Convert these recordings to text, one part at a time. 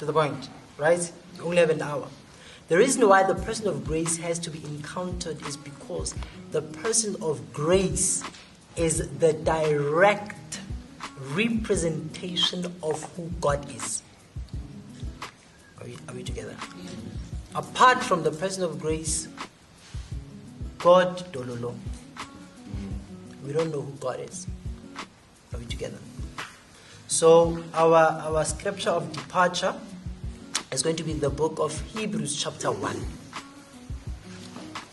to the point, right? You only have an hour. The reason why the person of grace has to be encountered is because the person of grace is the direct representation of who God is. Are we together? Apart from the person of grace, God dololo. We don't know who God is. Are we together? So our scripture of departure is going to be the book of Hebrews chapter 1.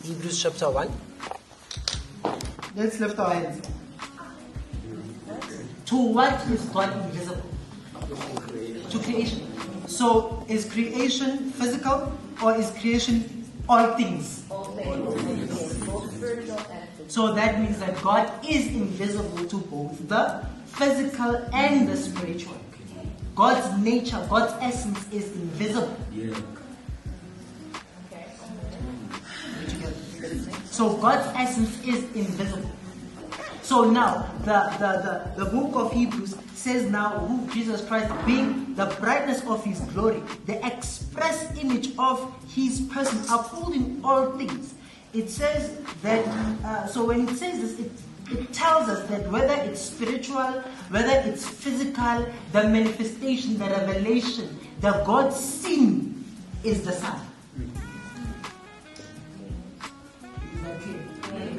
Hebrews chapter 1. Let's lift our hands. To what is God invisible? To creation. So is creation physical or is creation all things? All things. Both spiritual and physical. So that means that God is invisible to both the physical and the spiritual. God's nature, God's essence is invisible. Yeah. Okay. So God's essence is invisible. So now the book of Hebrews says now who Jesus Christ being the brightness of his glory, the express image of his person, upholding all things. It says that, so when it says this, it tells us that whether it's spiritual, whether it's physical, the manifestation, the revelation, the God seen is the Son.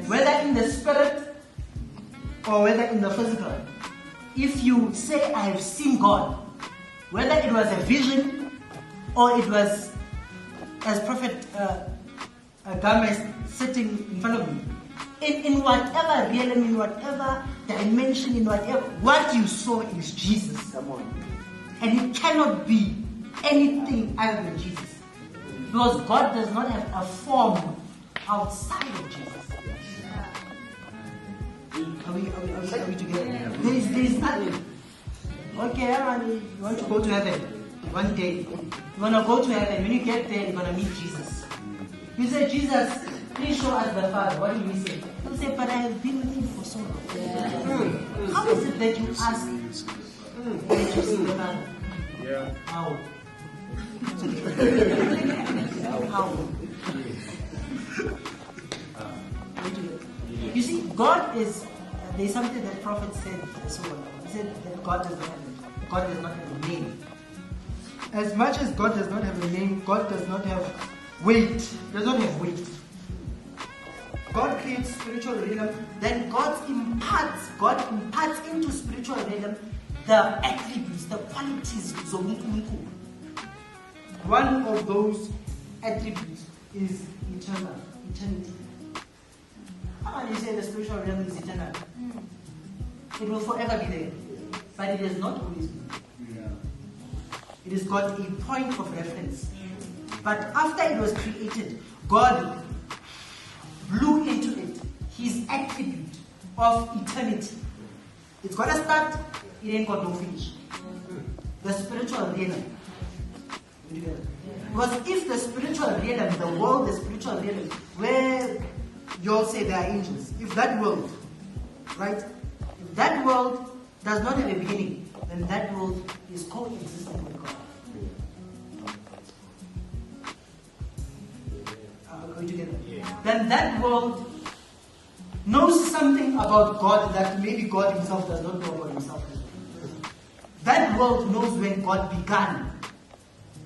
Whether in the spirit or whether in the physical. If you say, I have seen God, whether it was a vision or it was, as Prophet Gama sitting in front of me, in whatever realm, in whatever dimension, in whatever, what you saw is Jesus. Come on. And it cannot be anything other than Jesus. Because God does not have a form outside of Jesus. Are we together? There is nothing. Okay, you want to go to heaven one day. You want to go to heaven. When you get there, you're going to meet Jesus. You say, Jesus, please show us the Father. What do you say? You say, but I have been with you for so long. Yeah. How is it that you ask that you see the Father? Yeah. How? How? You see, God is, there's something that Prophet said so well. He said that God does not have a name. As much as God does not have a name, God does not have weight. Does not have weight. God creates spiritual realm, then God imparts into spiritual realm the attributes, the qualities of Mungu. One of those attributes is eternity. How can you say the spiritual realm is eternal? It will forever be there. But it has not always been. Yeah. It has got a point of reference. But after it was created, God blew into it his attribute of eternity. It's got a start, it ain't got no finish. The spiritual realm. Because if the spiritual realm, the world, the spiritual realm, where you all say there are angels, if that world, right, if that world does not have a beginning, then that world is coexisting with God. Are we together? Yeah. Then that world knows something about God that maybe God himself does not know about himself. That world knows when God began.